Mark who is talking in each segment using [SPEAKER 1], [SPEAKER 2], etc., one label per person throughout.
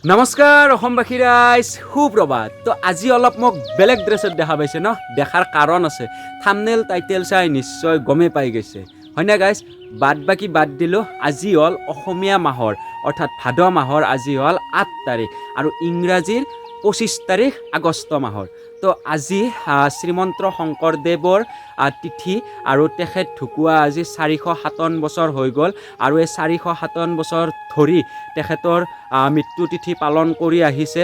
[SPEAKER 1] নমস্কাৰ অসমবাসী ৰাইজ সুপ্ৰভাত। তো আজি অলপ মোক বেলেগ ড্ৰেছত দেখা পাইছে ন, দেখাৰ কাৰণ আছে। থাম্বনেইল টাইটেল চাই নিশ্চয় গমেই পাই গৈছে হয়নে গাইজ। বাদ বাকী দিলোঁ। আজি হ'ল অসমীয়া মাহৰ অৰ্থাৎ ভাদ মাহৰ আজি হ'ল ৮ তাৰিখ আৰু ইংৰাজীৰ 25 তাৰিখ আগষ্ট মাহৰ। তো আজি শ্ৰীমন্ত শংকৰদেৱৰ তিথি আৰু তেখেত ঢুকুৱা আজি 457 বছৰ হৈ গ'ল আৰু এই 457 বছৰ ধৰি তেখেতৰ মৃত্যু তিথি পালন কৰি আহিছে।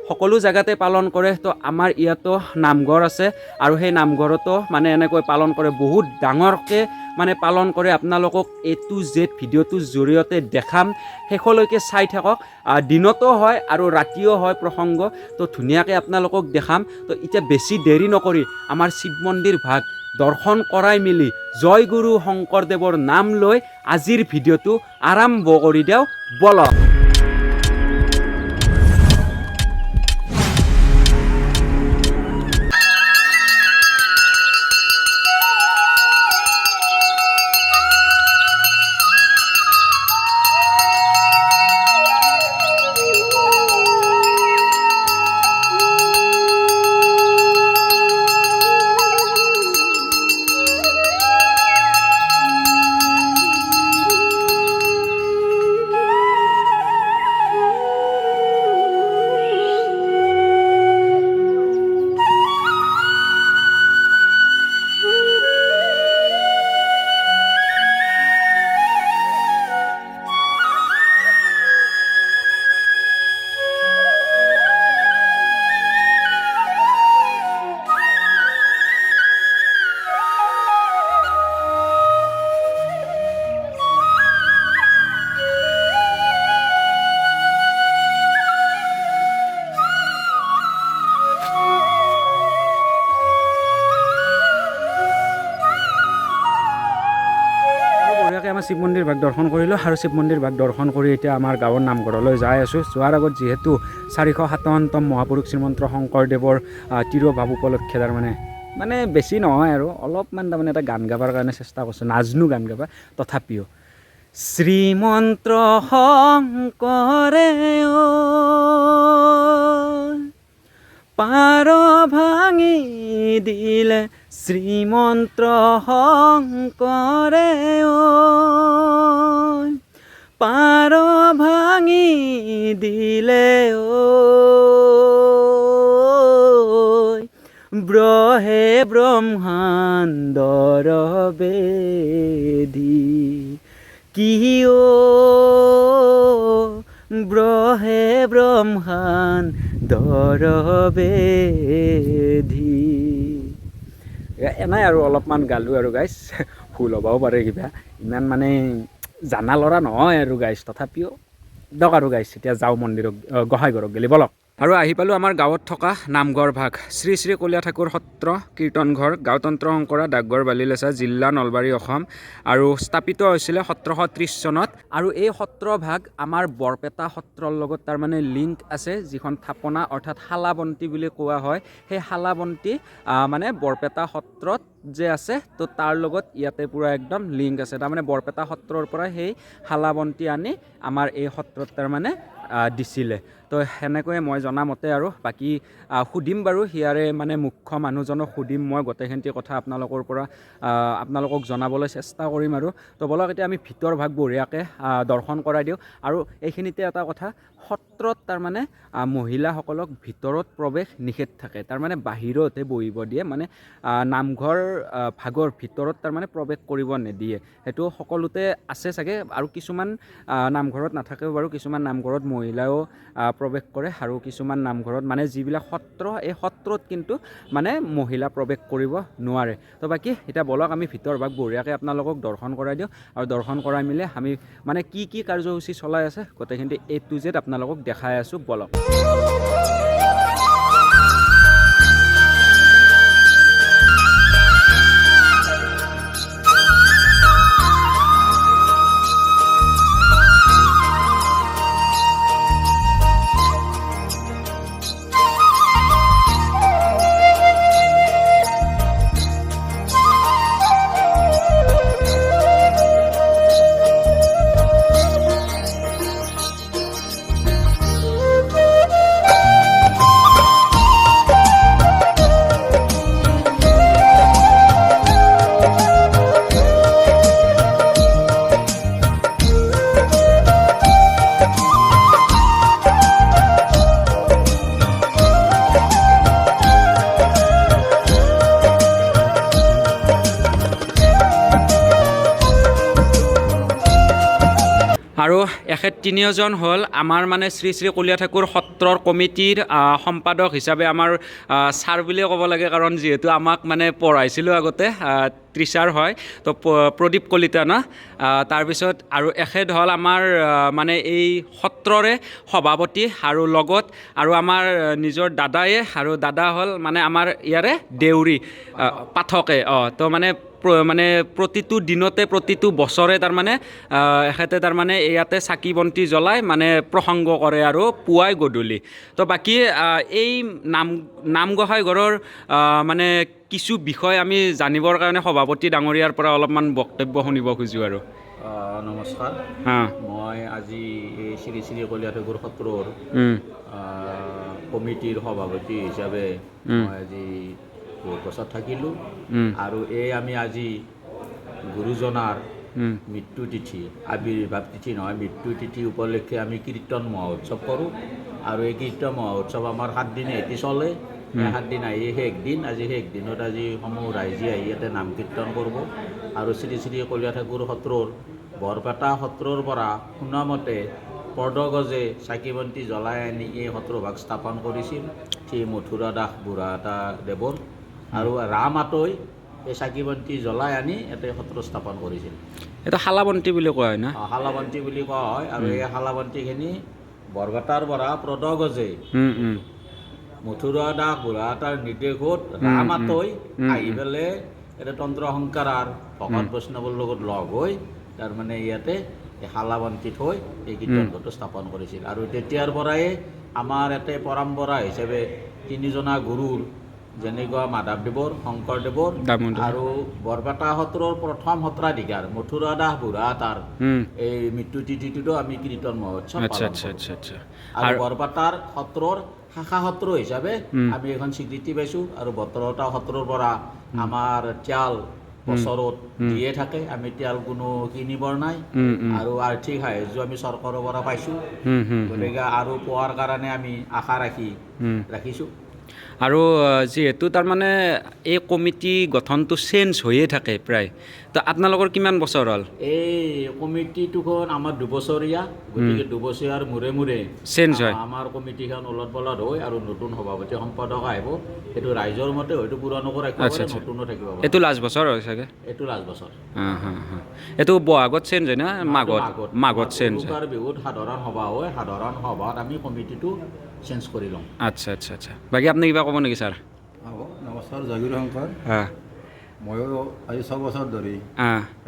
[SPEAKER 1] সকলো জেগাতে পালন কৰে। তো আমাৰ ইয়াতো নামঘৰ আছে আৰু সেই নামঘৰতো মানে এনেকৈ পালন কৰে, বহুত ডাঙৰকৈ মানে পালন কৰে। আপোনালোকক A to Z ভিডিঅ'টোৰ জৰিয়তে দেখাম, শেষলৈকে চাই থাকক। দিনতো হয় আৰু ৰাতিও হয় প্ৰসংগ, তো ধুনীয়াকৈ আপোনালোকক দেখাম। তো এতিয়া বেছি দেৰি নকৰি আমাৰ শিৱ মন্দিৰ ভাগ দৰ্শন কৰাই মিলি জয় গুৰু শংকৰদেৱৰ নাম লৈ আজিৰ ভিডিঅ'টো আৰম্ভ কৰি দিওঁ বলক। আমাৰ শিৱ মন্দিৰ ভাগ দৰ্শন কৰিলোঁ আৰু শিৱ মন্দিৰ ভাগ দৰ্শন কৰি এতিয়া আমাৰ গাঁৱৰ নামঘৰলৈ যাই আছোঁ। যোৱাৰ আগত যিহেতু 457তম মহাপুৰুষ শ্ৰীমন্ত শংকৰদেৱৰ তিৰোভাৱ উপলক্ষে মানে বেছি নহয় আৰু অলপমান তাৰমানে এটা গান গাবৰ কাৰণে চেষ্টা কৰিছোঁ, নাজনো গান গাবা তথাপিও। শ্ৰীমন্ত শংকৰে পাৰ ভাঙি দিলে, শ্ৰীমন্ত শংকৰে পাৰ ভাঙি দিলে ব্ৰহে ব্ৰহ্মাণ্ডৰ বেদী কিয় ব্ৰহে ব্ৰহ্মাণ্ডৰ বেদী। এনাই আৰু অলপমান গালোঁ আৰু গাইজ, ভুল হ'বও পাৰে কিবা, ইমান মানে জানা ল'ৰা নহয় আৰু গাইজ, তথাপিও দক আৰু গাইজ। এতিয়া যাওঁ মন্দিৰত, গোসাঁই ঘৰক গেলি বলক। আৰু আহি পালোঁ আমাৰ গাঁৱত থকা নামঘৰ ভাগ, শ্ৰী শ্ৰী কলীয়া ঠাকুৰ সত্ৰ কীৰ্তনঘৰ, গাঁওতন্ত্ৰ শংকৰা, ডাকঘৰ, বালিলেচা, জিলা নলবাৰী, অসম। আৰু স্থাপিত হৈছিলে 1730 চনত। আৰু এই সত্ৰ ভাগ আমাৰ বৰপেটা সত্ৰৰ লগত তাৰমানে লিংক আছে, যিখন থাপনা অৰ্থাৎ শালাবন্তি বুলি কোৱা হয়। সেই শালাবন্তি মানে বৰপেটা সত্ৰত যে আছে, তো তাৰ লগত ইয়াতে পূৰা একদম লিংক আছে। তাৰমানে বৰপেটা সত্ৰৰ পৰা সেই শালাবন্তি আনি আমাৰ এই সত্ৰত তাৰমানে দিছিলে। তো সেনেকৈয়ে মই জনামতে আৰু বাকী সুধিম বাৰু, হিয়াৰে মানে মুখ্য মানুহজনক সুধিম মই গোটেইখিনি কথা আপোনালোকক জনাবলৈ চেষ্টা কৰিম আৰু। তো বলক এতিয়া আমি ভিতৰ ভাগ বঢ়িয়াকৈ দৰ্শন কৰাই দিওঁ। আৰু এইখিনিতে এটা কথা, সত্ৰত তাৰমানে মহিলাসকলক ভিতৰত প্ৰৱেশ নিষেধ থাকে, তাৰমানে বাহিৰতহে বহিব দিয়ে, মানে নামঘৰ ভাগৰ ভিতৰত তাৰমানে প্ৰৱেশ কৰিব নিদিয়ে। সেইটো সকলোতে আছে চাগে, আৰু কিছুমান নামঘৰত নাথাকেও বাৰু, কিছুমান নামঘৰত মহিলাও প্ৰৱেশ কৰে আৰু কিছুমান নামঘৰত মানে যিবিলাক সত্ৰ, এই সত্ৰত কিন্তু মানে মহিলা প্ৰৱেশ কৰিব নোৱাৰে। তো বাকী এতিয়া বলক আমি ভিতৰ ভাগ বঢ়িয়াকৈ আপোনালোকক দৰ্শন কৰাই দিওঁ। আৰু দৰ্শন কৰাই মিলে আমি মানে কি কাৰ্যসূচী চলাই আছে গোটেইখিনি A to Z আপোনালোকক দেখাই আছোঁ বলক। আৰু এখেত তিনিওজন হ'ল আমাৰ মানে শ্ৰী শ্ৰী কলীয়া ঠাকুৰ সত্ৰৰ কমিটিৰ সম্পাদক হিচাপে আমাৰ ছাৰ বুলিয়ে ক'ব লাগে, কাৰণ যিহেতু আমাক মানে পঢ়াইছিলোঁ আগতে, টিচাৰ হয়। তো প্ৰদীপ কলিতা ন। তাৰপিছত আৰু এখেত হ'ল আমাৰ মানে এই সত্ৰৰে সভাপতি, আৰু লগত আৰু আমাৰ নিজৰ দাদায়ে, আৰু দাদা হ'ল মানে আমাৰ ইয়াৰে দেউৰী পাঠকে। তো মানে প্ৰতিটো দিনতে প্ৰতিটো বছৰে তাৰমানে এখেতে তাৰমানে ইয়াতে চাকি বন্তি জ্বলাই মানে প্ৰসংগ কৰে আৰু পুৱাই গধূলি। তো বাকী এই নামগোসাঁই ঘৰৰ মানে কিছু বিষয় আমি জানিবৰ কাৰণে সভাপতি ডাঙৰীয়াৰ পৰা অলপমান বক্তব্য শুনিব খোজোঁ আৰু।
[SPEAKER 2] নমস্কাৰ। মই আজি এই শ্ৰী শ্ৰী কলীয়া ঠাকুৰ সত্ৰৰ কমিটিৰ সভাপতি হিচাপে মই আজি বহুত বছৰ থাকিলোঁ। আৰু আমি আজি গুৰুজনাৰ মৃত্যু তিথি, আৱিৰ্ভাৱ তিথি নহয়, মৃত্যু তিথি উপলক্ষে আমি কীৰ্তন মহোৎসৱ কৰোঁ। আৰু এই কীৰ্তন মহোৎসৱ আমাৰ 7 দিন এটি চলে। 7 দিন আহি শেষ দিন, আজি শেষ দিনত আজি সমূহ ৰাইজে আহি ইয়াতে নাম কীৰ্তন কৰিব। আৰু শ্ৰী শ্ৰী কলীয়া ঠাকুৰ সত্ৰৰ বৰপেটা সত্ৰৰ পৰা শুনামতে পদগজে চাকি বন্তি জ্বলাই আনি এই সত্ৰভাগ স্থাপন কৰিছিল শ্ৰী মথুৰা দাস বুঢ়াটা দেৱৰ। আৰু ৰামাতৈ এই চাকি বন্তি জ্বলাই আনি ইয়াতে সত্ৰ স্থাপন কৰিছিল।
[SPEAKER 1] এইটো শালাবন্তি বুলি কোৱা হয় না?
[SPEAKER 2] শালাবন্তি বুলি কোৱা হয়। আৰু এই শালাবন্তিখিনি বৰপেটাৰ পৰা পদগজে মথুৰা দাস বুঢ়াটাৰ নিৰ্দেশত ৰামাতৈ আহি পেলাই ইয়াতে তন্ত্ৰ সংকাৰৰ ভকত বৈষ্ণৱৰ লগত লগ হৈ তাৰমানে ইয়াতে এই শালাবন্তি থৈ এই কীৰ্তনঘৰটো স্থাপন কৰিছিল। আৰু তেতিয়াৰ পৰাই আমাৰ ইয়াতে পৰম্পৰা হিচাপে 3জনা গুৰুৰ, যেনেকুৱা মাধৱদেৱৰ, শংকৰদেৱৰ আৰু বৰপেটা সত্ৰৰ প্ৰথম সত্ৰাধিকাৰ মথুৰা দাস বুঢ়াটাৰ এই মৃত্যু তিথিটোতো আমি কীৰ্তন মহোৎসৱ পালন কৰোঁ। আৰু বৰপেটাৰ সত্ৰৰ শাখা সত্ৰ হিচাপে আমি এখন স্বীকৃতি পাইছোঁ। আৰু বৰপেটা সত্ৰৰ পৰা আমাৰ ত্যাল বছৰত দিয়ে থাকে, আমি ত্যাল কোনো কিনিবৰ নাই। আৰু আৰ্থিক সাহায্য আমি চৰকাৰৰ পৰা পাইছোঁ, গতিকে আৰু পোৱাৰ কাৰণে আমি আশা ৰাখিছোঁ।
[SPEAKER 1] আৰু যিহেতু তাৰমানে এই কমিটি গঠনটো চেঞ্জ হৈয়ে থাকে প্ৰায়, তো আপোনালোকৰ কিমান বছৰ হ'ল?
[SPEAKER 2] এই কমিটিটোখন আমাৰ 2 বছৰীয়া, গতিকে 2 বছৰীয়াৰ মূৰে মূৰে
[SPEAKER 1] চেঞ্জ হয়।
[SPEAKER 2] আমাৰ কমিটিখন ওলট পলট হয় আৰু নতুন সভাপতি সম্পাদক আহিব। সেইটো ৰাইজৰ মতে হয়তো পুৰণকো ৰাখিব পাৰে, নতুনো থাকিব পাৰে।
[SPEAKER 1] এইটো লাষ্ট বছৰ হয় চাগে?
[SPEAKER 2] এইটো লাষ্ট বছৰ।
[SPEAKER 1] এইটো বহাগত চেঞ্জ হয় না মাঘত চেঞ্জ হয়?
[SPEAKER 2] উৰুকাৰ বিহুত সাধাৰণ সভা হয়, সাধাৰণ সভাত আমি কমিটিটো চেঞ্জ কৰি লওঁ।
[SPEAKER 1] আচ্ছা। বাকী আপুনি কিবা ক'ব নেকি ছাৰ?
[SPEAKER 3] নমস্কাৰ, জয়গুৰু শংকৰ। ময়ো আজি 6 বছৰ ধৰি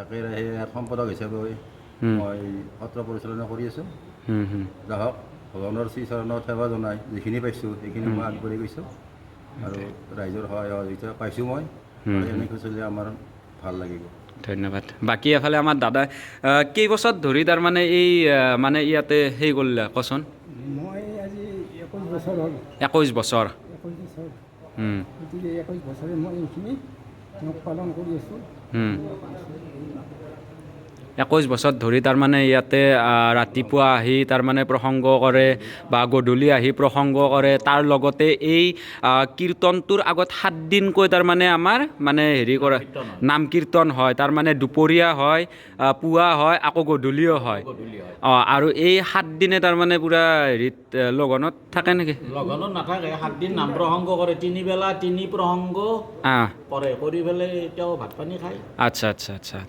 [SPEAKER 3] একেৰাহে সম্পাদক হিচাপে মই সত্ৰ পৰিচালনা কৰি আছোঁ। যাহক ভগৱানৰ শ্ৰীচৰণত সেৱা জনাই যিখিনি পাইছোঁ সেইখিনি মই আগবাঢ়ি গৈছোঁ। আৰু ৰাইজৰ সহায় সহযোগিতা পাইছোঁ মই। এনেকৈ চলিলে আমাৰ ভাল লাগিব।
[SPEAKER 1] ধন্যবাদ। বাকী এফালে আমাৰ দাদাই কেইবছৰ ধৰি তাৰমানে এই মানে ইয়াতে সেই কৰিলে কচোন?
[SPEAKER 4] মই আজি 21 বছৰ হ'ল।
[SPEAKER 1] 21 বছৰ?
[SPEAKER 4] 21 বছৰ। গতিকে 21 বছৰে মই এইখিনি পালন কৰি আছোঁ।
[SPEAKER 1] 21 বছৰ ধৰি তাৰমানে ইয়াতে ৰাতিপুৱা আহি তাৰমানে প্ৰসংগ কৰে বা গধূলি আহি প্ৰসংগ কৰে। তাৰ লগতে এই কীৰ্তনটোৰ আগত 7 দিনকৈ তাৰমানে আমাৰ মানে হেৰি কৰা নাম কীৰ্তন হয়। তাৰমানে দুপৰীয়া হয়, পুৱা হয়, আকৌ গধূলিও হয়। আৰু এই 7 দিনে তাৰমানে পূৰা হেৰিত লগনত থাকে নেকি?
[SPEAKER 2] লগনত নাথাকে, 7 দিন নাম প্ৰসংগ কৰে। 3 বেলা 3 প্ৰসংগ কৰে, কৰি পেলাই এতিয়াও ভাত পানী খায়।
[SPEAKER 1] আচ্ছা।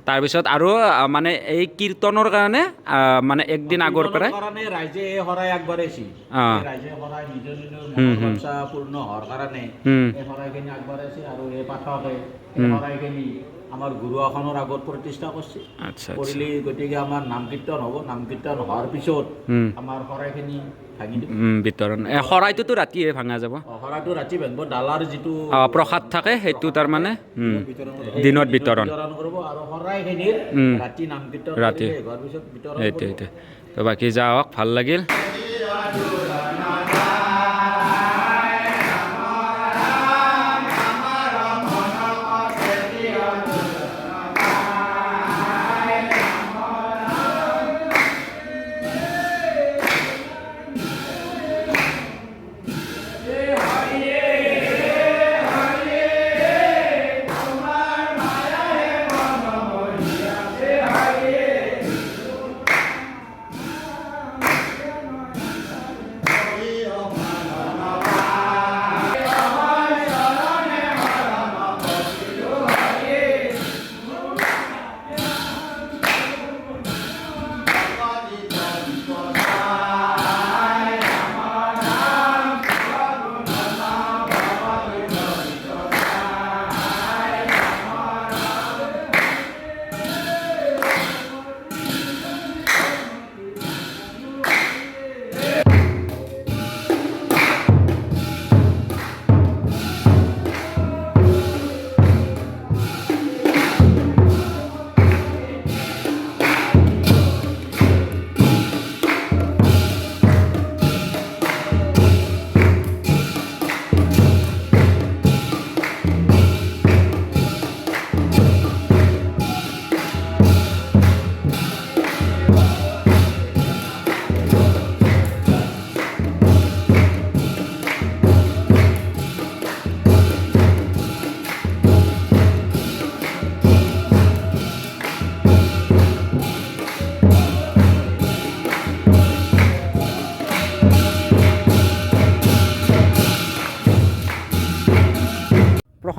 [SPEAKER 1] তাৰপিছত আৰু মানে এই কীৰ্তনৰ কাৰণে মানে একদিন আগৰ পৰাই
[SPEAKER 2] ৰাইজে শৰাই আগবঢ়াইছিল। ৰাইজে শৰাই নিজৰ মনোবাঞ্ছা পূৰ্ণ হোৱাৰ কাৰণে এই শৰাইখিনি আগবঢ়াইছে। আৰু এই পাঠকে এই শৰাইখিনি আমাৰ গুৰু আসনৰ আগত প্ৰতিষ্ঠা কৰিছে। কৰিলে গতিকে আমাৰ নাম কীৰ্তন হ'ব। নাম কীৰ্তন হোৱাৰ পিছত আমাৰ শৰাইখিনি ভাঙি দিব।
[SPEAKER 1] বিতৰণ শৰাইটোতো ৰাতিয়ে ভাঙা যাব?
[SPEAKER 2] শৰাইটো ৰাতি ভাঙিব। ডালাৰ যিটো
[SPEAKER 1] প্ৰসাদ থাকে সেইটো তাৰমানে দিনত বিতৰণ
[SPEAKER 2] কৰিব। আৰু শৰাইখিনিৰ ৰাতি নাম কীৰ্তন
[SPEAKER 1] ৰাতি
[SPEAKER 2] হোৱাৰ পিছত বিতৰণ
[SPEAKER 1] এইটো। তো বাকী যাওক, ভাল লাগিল।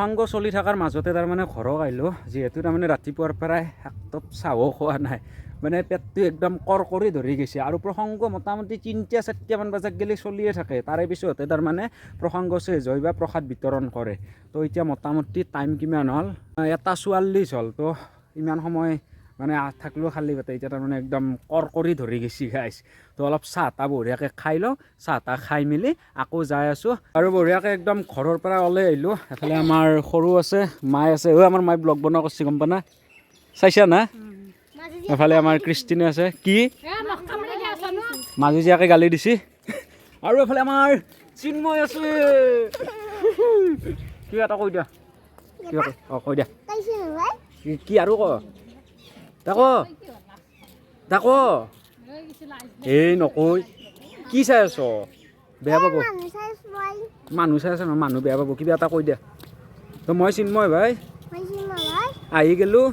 [SPEAKER 1] প্ৰসংগ চলি থকাৰ মাজতে তাৰমানে ঘৰত আহিলোঁ যিহেতু তাৰমানে ৰাতিপুৱাৰ পৰাই একটপ চাহো খোৱা নাই মানে পেটটো একদম কৰকৰি ধৰি গৈছে আৰু প্ৰসংগ মোটামুটি 3-4মান বজাত গেলি চলিয়ে থাকে তাৰে পিছতে তাৰমানে প্ৰসংগ চেজ হয় বা প্ৰসাদ বিতৰণ কৰে তো এতিয়া মোটামুটি টাইম কিমান হ'ল 1:44 হ'ল তো ইমান সময় মানে থাকলেও খালী পেটে এতিয়া তাৰমানে একদম কৰকৰি ধৰি গৈছে গাইছ তো অলপ চাহ তাহ বঢ়িয়াকৈ খাই লওঁ চাহ তাহ খাই মেলি আকৌ যাই আছোঁ আৰু বঢ়িয়াকৈ একদম ঘৰৰ পৰা ওলাই আহিলোঁ এফালে আমাৰ সৰু আছে মাই আছে আমাৰ মায়ে ব্লগ বনোৱা কৰিছে গম পানা চাইছা না এফালে আমাৰ ক্ৰিষ্টিনে আছে কি মাজুজীয়াকে গালি দিছি আৰু এফালে আমাৰ চিন্ময় আছে কিবা এটা কৈ দিয়া কিবা কৈ দিয়া কি আৰু ক তাক এই নকৈ কি চাই আছ বেয়া পাব মানুহ চাই আছে ন মানুহ বেয়া পাব কিবা এটা কৈ দিয়া তো মই চিন্ময় ভাই আহি গেলোঁ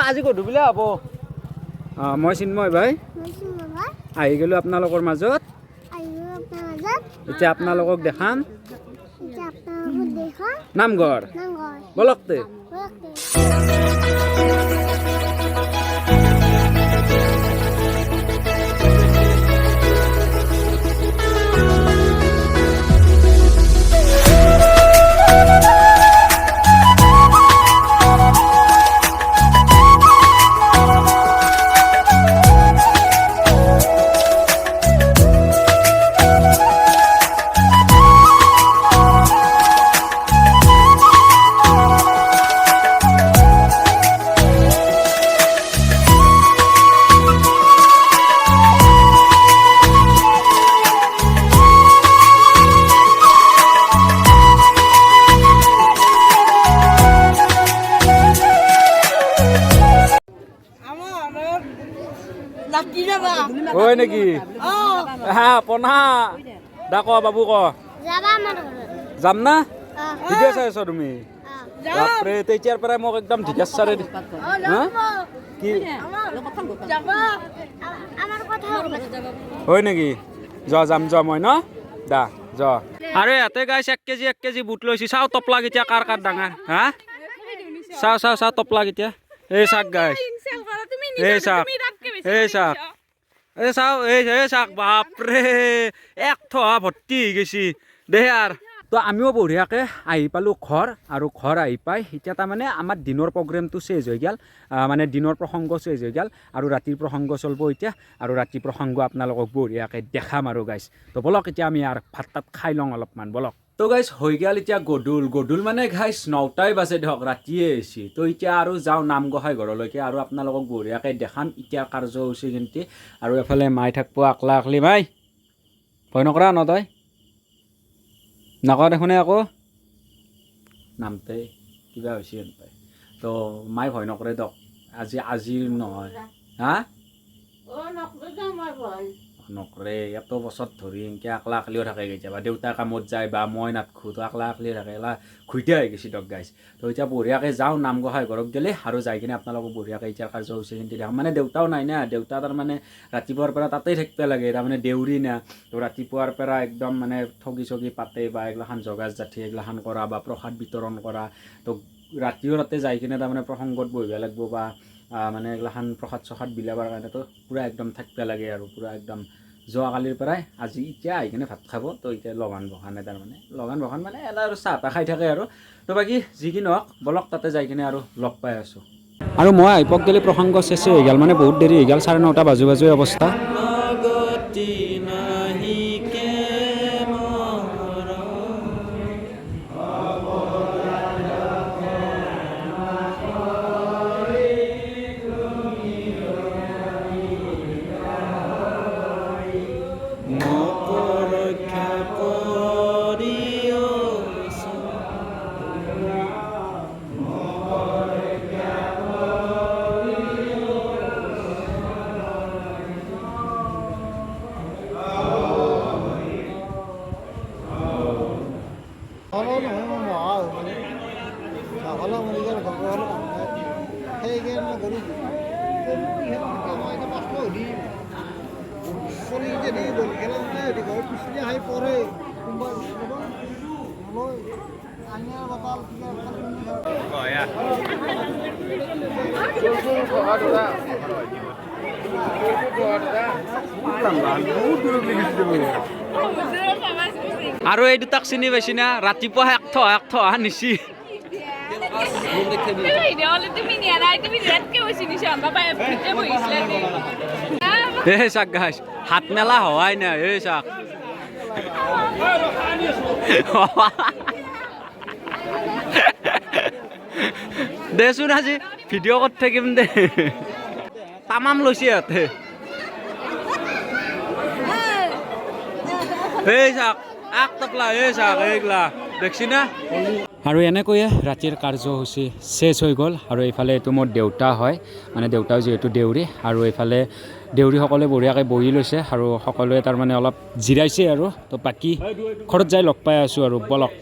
[SPEAKER 1] আজি গধূলিলে হ'ব মই চিন্ময় ভাই আহি গেলোঁ আপোনালোকৰ মাজত এতিয়া আপোনালোকক দেখাম নামঘৰ বলক তে হয় নেকি হা পনা দা ক বাবু ক যাম না ভিডিঅ' চাই আছ তুমি বাপৰে তেতিয়াৰ পৰাই মোক একদম ঢিকেচাৰে কি হয় নেকি যাম মই ন দা আৰু ইয়াতে গাইছ 1 কেজি বুট লৈছি চাওঁ টপলা কেতিয়া কাৰ ডাঙৰ হা চাওঁ টপলা কেতিয়া এই চাক গাইছ এই চাক এই চাক বাপৰে এক থহা ভৰ্তি হৈ গৈছি দে আৰু তো আমিও বঢ়িয়াকৈ আহি পালোঁ ঘৰ আৰু ঘৰ আহি পাই এতিয়া তাৰমানে আমাৰ দিনৰ প্ৰগ্ৰেমটো চেজ হৈ গ'ল মানে দিনৰ প্ৰসংগ চেজ হৈ গ'ল আৰু ৰাতিৰ প্ৰসংগ চলিব এতিয়া আৰু ৰাতি প্ৰসংগ আপোনালোকক বঢ়িয়াকৈ দেখাম আৰু গাইছ তো বলক এতিয়া আমি আৰু ভাত তাত খাই লওঁ অলপমান বলক তো গাইছ হৈ গ'ল এতিয়া গধূল মানে গাইছ 9টাই বাজে ধৰক ৰাতিয়ে আহিছে তো এতিয়া আৰু যাওঁ নামগোসাঁই ঘৰলৈকে আৰু আপোনালোকক বঢ়িয়াকৈ দেখাম এতিয়া কাৰ্যসূচী কিন্তু আৰু এফালে মাই থাকিব আকলা আকলি মাই ভয় নকৰা ন তই নকৰা দেখোনে আকৌ নামতে কিবা হৈছে পায় তো মাই ভয় নকৰে দক আজিৰ নহয় হা নকৰে এত বছৰ ধৰি এনেকৈ আকলা আকলিও থাকে কেতিয়াবা দেউতা কামত যায় বা মই নাথাকোঁ তো আকলা আকলি থাকে ঘুইতে হৈ গৈছে দক গাইছ তো এতিয়া বঢ়িয়াকৈ যাওঁ নামগোসাঁই ঘৰত গ'লে আৰু যাই কিনে আপোনালোকক বঢ়িয়াকৈ এতিয়া কাৰ্যসূচী কিন্তু দেখাম মানে দেউতাও নাই না দেউতা তাৰমানে ৰাতিপুৱাৰ পৰা তাতেই থাকিব লাগে তাৰমানে দেউৰী না তো ৰাতিপুৱাৰ পৰা একদম মানে ঠগি চগি পাতে বা এইগিলাখান জগাজ জাঠি এইগিলাখান কৰা বা প্ৰসাদ বিতৰণ কৰা তো ৰাতিও তাতে যাই কিনে তাৰমানে প্ৰসংগত বহিব লাগিব বা মানে এইগিলাখান প্ৰসাদ চসাদ বিলাবৰ কাৰণেতো পূৰা একদম থাকিব লাগে আৰু পূৰা একদম যোৱাকালিৰ পৰাই আজি এতিয়া আহি কিনে ভাত খাব তো এতিয়া লগান বহানে তাৰমানে লগান বহান মানে এটা আৰু চাহ তাহ খাই থাকে আৰু তো বাকী যি কি নহওক বলক তাতে যাই কিনে আৰু লগ পাই আছোঁ আৰু মই আহি পক গ'লে প্ৰসংগ চেছে হৈ গ'ল মানে বহুত দেৰি হৈ গ'ল 9:30 বাজু অৱস্থা আৰু এই দুটাক চিনি পাইছি না ৰাতিপুৱা এক থ নিছি এই চাক গাছ হাত মেলা হওয়াই না এই চাক দেচোন আজি ভিডিঅ' কৰি থাকিম দে তামাম লৈছে ইয়াতে এই চাক আক তপলা এই চাক এইগলা দেখছি না আৰু এনেকৈয়ে ৰাতিৰ কাৰ্যসূচী শেষ হৈ গ'ল আৰু এইফালে এইটো মোৰ দেউতা হয় মানে দেউতাও যিহেতু দেউৰী আৰু এইফালে দেউৰীসকলে বঢ়িয়াকৈ বহি লৈছে আৰু সকলোৱে তাৰমানে অলপ জিৰাইছে আৰু তো বাকী ঘৰত যাই লগ পাই আছোঁ আৰু বলক